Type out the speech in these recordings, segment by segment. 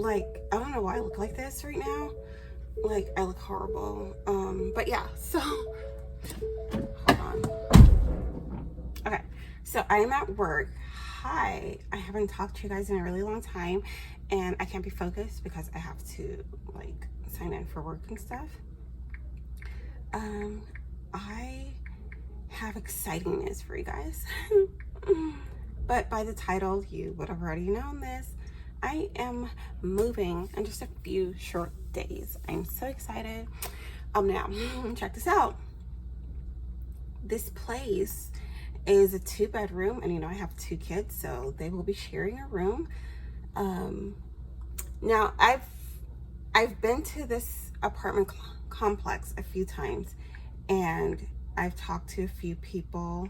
like, I don't know why I look like this right now. Like, I look horrible. But yeah, so, hold on. Okay, so I am at work. Hi, I haven't talked to you guys in a really long time, and I can't be focused because I have to, like, sign in for work and stuff. I have exciting news for you guys. But by the title, you would have already known this. I am moving in just a few short days. I'm so excited. Now, check this out. This place is a 2-bedroom, and you know I have 2 kids, so they will be sharing a room. Now I've been to this apartment complex a few times, and I've talked to a few people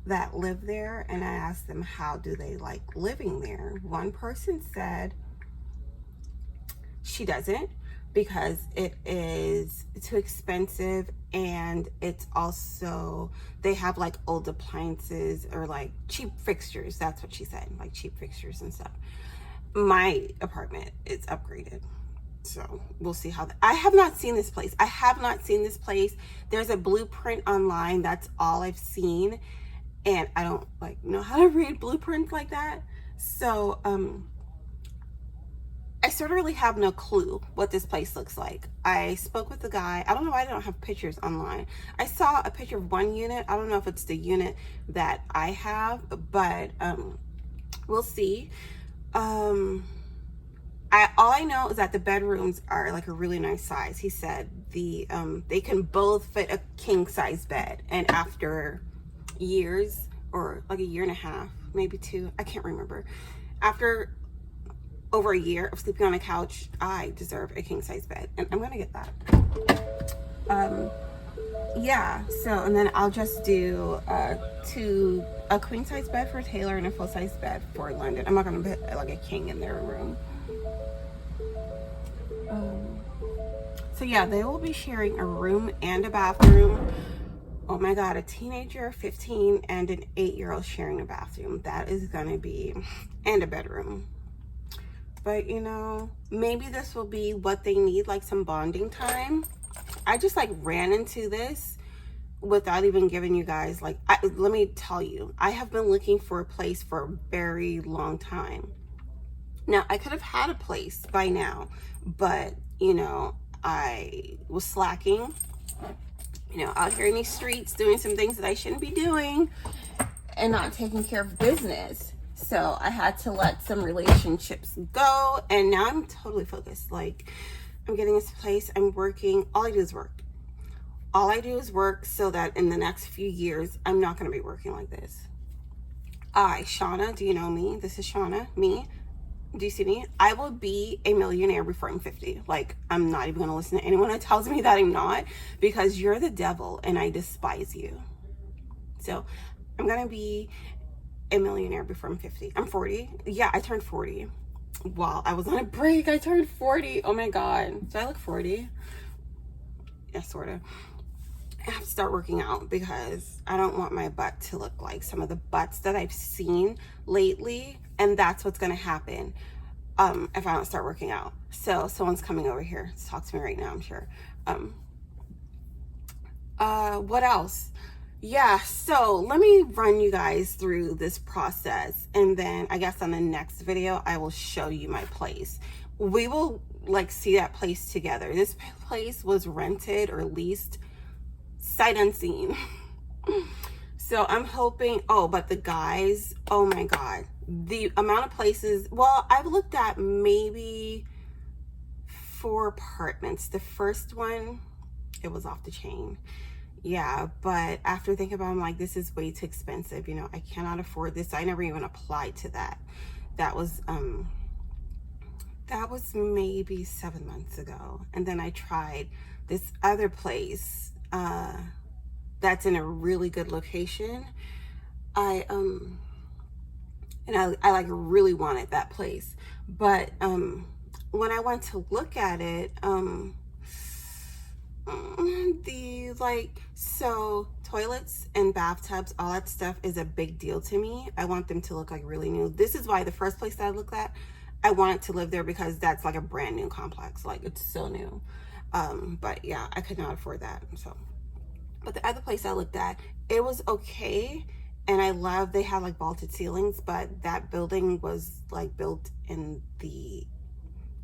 that live there, and I asked them how do they like living there. One person said she doesn't because it is too expensive, and it's also, they have like old appliances or like cheap fixtures. That's what she said, like cheap fixtures and stuff. My apartment is upgraded, so we'll see how I have not seen this place. I have not seen this place. There's a blueprint online. That's all I've seen, and I don't like know how to read blueprints like that. So I sort of really have no clue what this place looks like. I spoke with the guy. I don't know why I don't have pictures online. I saw a picture of one unit. I don't know if it's the unit that I have, but we'll see. All I know is that the bedrooms are like a really nice size. He said they can both fit a king size bed, and after years, or like a year and a half, maybe 2, I can't remember, after over a year of sleeping on a couch, I deserve a king size bed, and I'm gonna get that. Yeah, so, and then I'll just do a queen size bed for Taylor and a full size bed for London. I'm not gonna put like a king in their room. So yeah, they will be sharing a room and a bathroom. Oh my God, a teenager, 15, and an 8-year-old sharing a bathroom. That is gonna be, and a bedroom. But you know, maybe this will be what they need, like some bonding time. I just like ran into this without even giving you guys, like, let me tell you, I have been looking for a place for a very long time. Now, I could have had a place by now, but you know, I was slacking, you know, out here in these streets doing some things that I shouldn't be doing and not taking care of business. So I had to let some relationships go, and now I'm totally focused. Like, I'm getting this place, I'm working, all I do is work. All I do is work so that in the next few years, I'm not gonna be working like this. Shauna, do you know me? This is Shauna, me. Do you see me? I will be a millionaire before I'm 50. Like, I'm not even gonna listen to anyone that tells me that I'm not, because you're the devil and I despise you. So I'm gonna be a millionaire before I'm 50. I'm 40. Yeah, I turned 40. While I was on a break, I turned 40. Oh my God. Do I look 40? Yeah, sort of. I have to start working out because I don't want my butt to look like some of the butts that I've seen lately. And that's what's going to happen if I don't start working out. So someone's coming over here to talk to me right now, I'm sure. What else? Yeah, so let me run you guys through this process, and then I guess on the next video I will show you my place. We will like see that place together. This place was rented or leased sight unseen. So I'm hoping, oh, but the guys, oh my God, the amount of places, well, I've looked at maybe 4 apartments. The first one, it was off the chain. Yeah, but after thinking about it, I'm like, this is way too expensive. You know, I cannot afford this. I never even applied to that. That was maybe 7 months ago. And then I tried this other place that's in a really good location. I like really wanted that place. But when I went to look at it, so toilets and bathtubs, all that stuff is a big deal to me. I want them to look like really new. This is why the first place that I looked at, I wanted to live there because that's like a brand new complex. Like, it's so new. But yeah, I could not afford that. So, but the other place I looked at, it was okay. And I love, they had like vaulted ceilings, but that building was like built in the,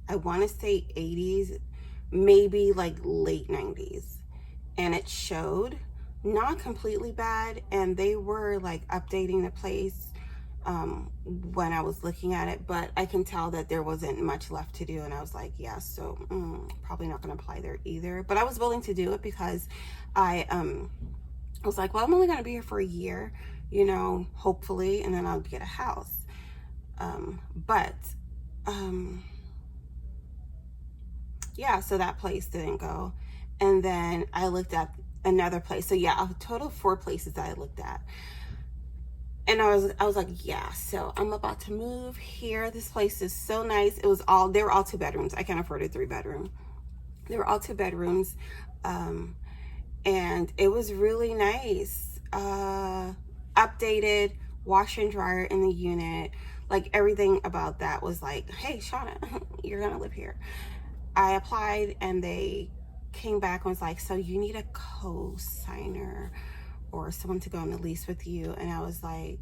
I want to say 80s, maybe like late 90s. And it showed not completely bad. And they were like updating the place when I was looking at it, but I can tell that there wasn't much left to do. And I was like, yeah, so probably not going to apply there either. But I was willing to do it because I was like, well, I'm only going to be here for a year, you know, hopefully, and then I'll get a house. Yeah, so that place didn't go. And then I looked at another place. So yeah, a total of 4 places that I looked at. And I was like, yeah, so I'm about to move here. This place is so nice. They were all 2 bedrooms. I can't afford a 3-bedroom. They were all 2 bedrooms. And it was really nice. Updated, washer and dryer in the unit. Like, everything about that was like, hey, Shauna, you're gonna live here. I applied and they came back and was like, so you need a co-signer or someone to go on the lease with you. And I was like,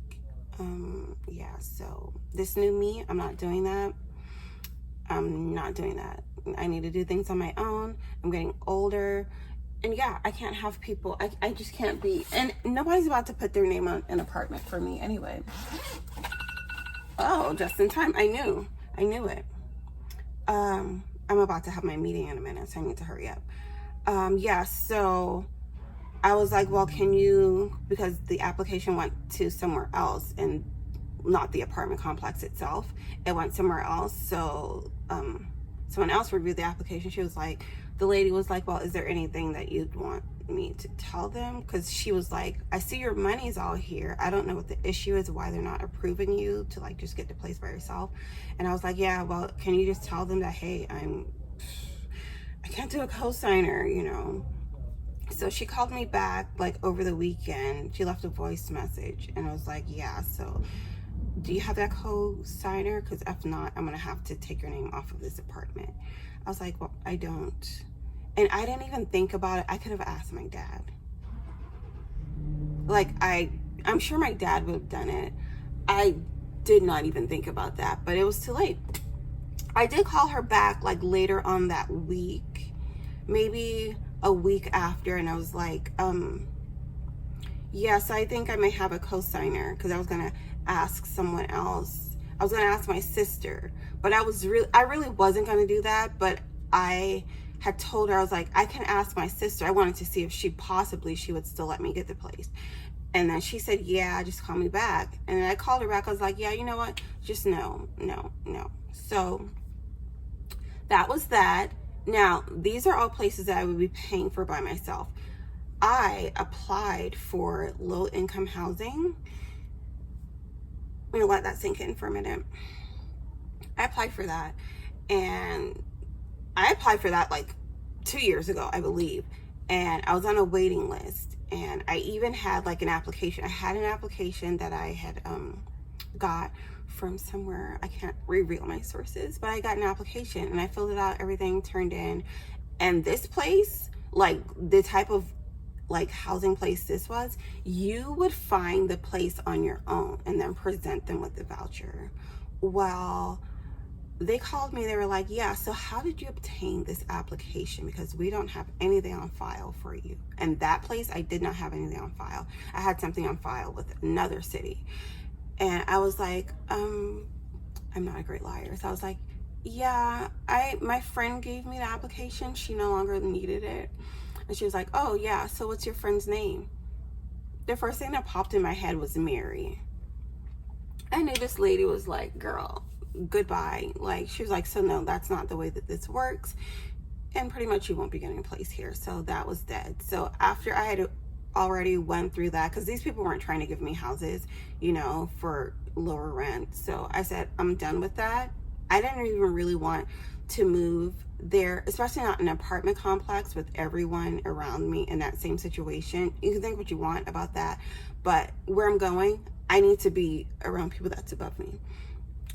yeah, so this new me, I'm not doing that. I'm not doing that. I need to do things on my own. I'm getting older. And yeah, I can't have people, I just can't be, and nobody's about to put their name on an apartment for me anyway. Oh, just in time. I knew it. I'm about to have my meeting in a minute, so I need to hurry up. Yeah, so I was like, well, can you, because the application went to somewhere else and not the apartment complex itself, it went somewhere else. So someone else reviewed the application. She was like, the lady was like, well, is there anything that you'd want me to tell them? Because she was like, I see your money's all here. I don't know what the issue is, why they're not approving you to like just get the place by yourself. And I was like, yeah, well, can you just tell them that, hey, I can't do a co-signer, you know? So she called me back like over the weekend. She left a voice message and I was like, yeah, so do you have that co-signer? Because if not, I'm gonna have to take your name off of this apartment. I was like, well, I don't. And I didn't even think about it. I could have asked my dad. Like, I'm sure my dad would have done it. I did not even think about that, but it was too late. I did call her back like later on that week, maybe a week after, and I was like, yes, I think I may have a co-signer, because I was gonna ask someone else. I was gonna ask my sister, but I really wasn't gonna do that. But I had told her, I was like, I can ask my sister. I wanted to see if she would still let me get the place. And then she said, yeah, just call me back. And then I called her back. I was like, yeah, you know what? Just no. So that was that. Now, these are all places that I would be paying for by myself. I applied for low-income housing. I'm gonna let that sink in for a minute. I applied for that, and I applied for that like 2 years ago, I believe, and I was on a waiting list, and I even had like an application. I had an application that I had got from somewhere. I can't reveal my sources, but I got an application and I filled it out, everything turned in. And this place, like the type of like housing place this was, you would find the place on your own and then present them with the voucher. Well, they called me, they were like, yeah, so how did you obtain this application? Because we don't have anything on file for you. And that place, I did not have anything on file. I had something on file with another city. And I was like, I'm not a great liar. So I was like, yeah, my friend gave me the application. She no longer needed it. And she was like, oh yeah, so what's your friend's name? The first thing that popped in my head was Mary. I knew this lady was like, girl, goodbye. Like, she was like, so no, that's not the way that this works. And pretty much you won't be getting a place here. So that was dead. So after I had already went through that, because these people weren't trying to give me houses, you know, for lower rent. So I said, I'm done with that. I didn't even really want to move there, especially not an apartment complex with everyone around me in that same situation. You can think what you want about that, but where I'm going, I need to be around people that's above me.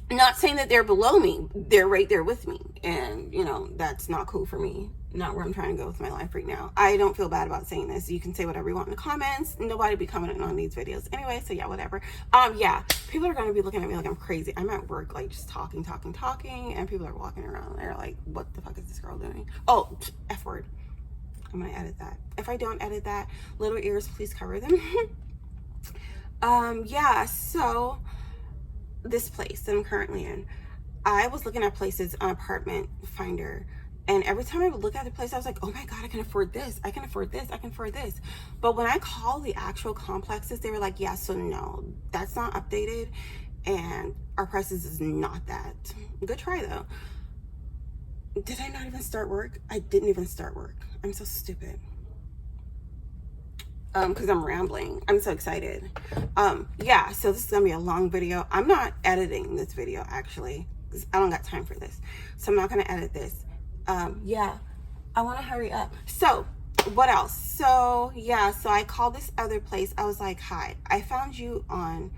Not saying that they're below me, they're right there with me, and you know, that's not cool for me, not where I'm trying to go with my life right now. I don't feel bad about saying this. You can say whatever you want in the comments. Nobody be commenting on these videos anyway, so yeah, whatever. Yeah, people are gonna be looking at me like I'm crazy. I'm at work, like, just talking, and people are walking around, they're like, what the fuck is this girl doing? Oh, F word. I'm gonna edit that. If I don't edit that, little ears, please cover them. Yeah, so this place that I'm currently in, I was looking at places on Apartment Finder, and every time I would look at the place, I was like, oh my god, I can afford this, I can afford this, I can afford this. But when I call the actual complexes, they were like, yeah, so no, that's not updated, and our prices is not that. Good try though. Did I not even start work? I didn't even start work. I'm so stupid. Because I'm rambling. I'm so excited. Yeah, so this is gonna be a long video. I'm not editing this video, actually, because I don't got time for this, so I'm not gonna edit this. Yeah, I want to hurry up. So what else? So yeah, so I called this other place. I was like, hi, I found you on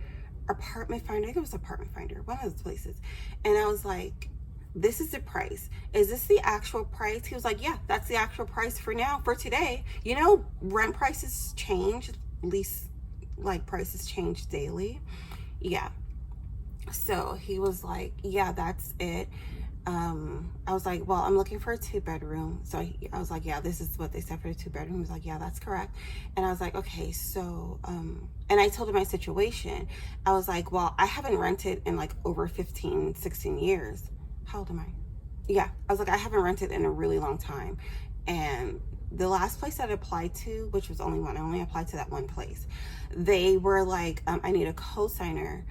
Apartment Finder. I think it was Apartment Finder, one of those places. And I was like, this is the price. Is this the actual price? He was like, yeah, that's the actual price for now, for today. You know, rent prices change, lease like prices change daily. Yeah. So he was like, yeah, that's it. I was like, well, I'm looking for a 2-bedroom. So I was like, yeah, this is what they said for a 2-bedroom. He was like, yeah, that's correct. And I was like, okay, so, and I told him my situation. I was like, well, I haven't rented in like over 15, 16 years. How old am I? Yeah, I was like, I haven't rented in a really long time. And the last place that I applied to, which was only one, I only applied to that one place. They were like, I need a cosigner.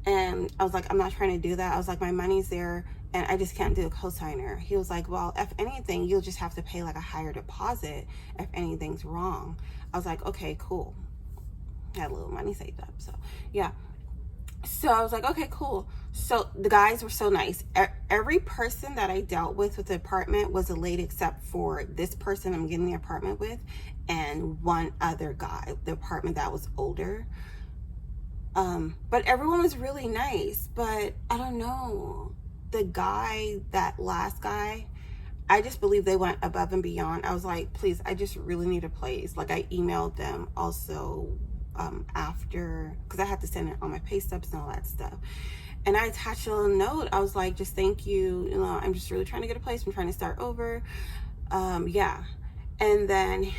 And I was like, I'm not trying to do that. I was like, my money's there and I just can't do a cosigner. He was like, well, if anything, you'll just have to pay like a higher deposit if anything's wrong. I was like, okay, cool. I had a little money saved up, so yeah. So I was like, okay, cool. So the guys were so nice. Every person that I dealt with the apartment was a lady, except for this person I'm getting the apartment with and one other guy, the apartment that was older. But everyone was really nice. But I don't know, the guy, that last guy, I just believe they went above and beyond. I was like, please, I just really need a place. Like, I emailed them also after, because I had to send it on my pay stubs and all that stuff, and I attached a little note. I was like, just thank you, you know, I'm just really trying to get a place, I'm trying to start over. Yeah. And then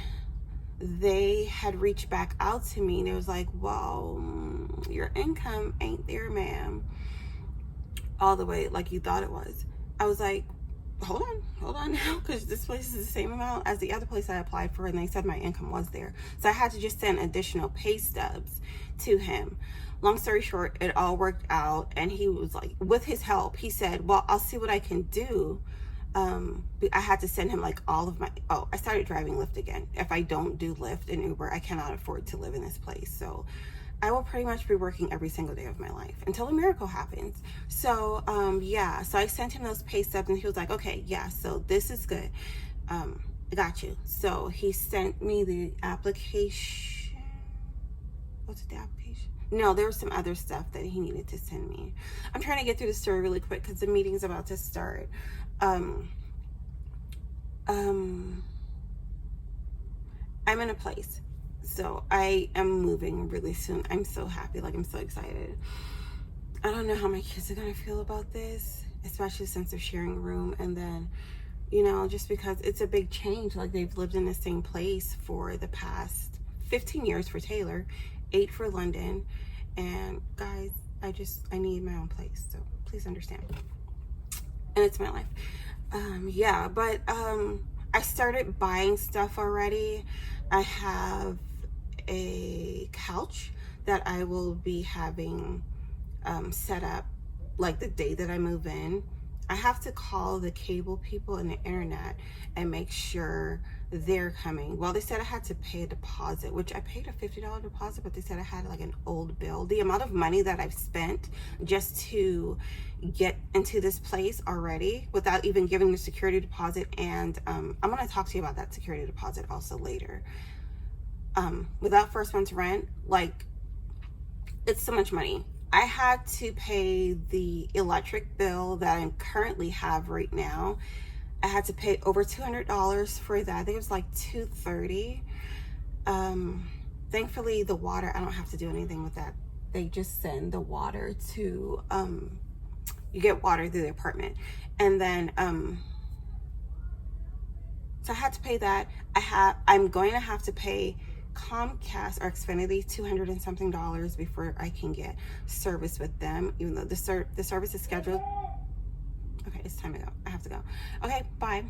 they had reached back out to me and it was like, well, your income ain't there, ma'am, all the way like you thought it was. I was like, hold on now, because this place is the same amount as the other place I applied for, and they said my income was there. So I had to just send additional pay stubs to him. Long story short, it all worked out, and he was like, with his help, he said, well, I'll see what I can do. I had to send him like all of my, I started driving Lyft again. If I don't do Lyft and Uber, I cannot afford to live in this place. So I will pretty much be working every single day of my life until a miracle happens. So, yeah, so I sent him those pay stubs and he was like, okay, yeah, so this is good. I got you. So he sent me the application. What's the application? No, there was some other stuff that he needed to send me. I'm trying to get through the story really quick because the meeting's about to start. I'm in a place. So I am moving really soon. I'm so happy. Like, I'm so excited. I don't know how my kids are gonna feel about this, especially since they're sharing a room. And then, you know, just because it's a big change. Like, they've lived in the same place for the past 15 years for Taylor, 8 for London. And guys, I need my own place. So please understand. And it's my life. Yeah, but I started buying stuff already. I have a couch that I will be having set up like the day that I move in. I have to call the cable people and the internet and make sure they're coming. Well, they said I had to pay a deposit, which I paid a $50 deposit, but they said I had like an old bill. The amount of money that I've spent just to get into this place already without even giving the security deposit. And I'm going to talk to you about that security deposit also later. Without first month's rent, like, it's so much money. I had to pay the electric bill that I currently have right now. I had to pay over $200 for that. I think it was like $230. Thankfully the water, I don't have to do anything with that. They just send the water to, you get water through the apartment. And then, so I had to pay that. I'm going to have to pay Comcast or Xfinity $200 and something before I can get service with them, even though the service is scheduled. Okay, it's time to go. I have to go. Okay, bye.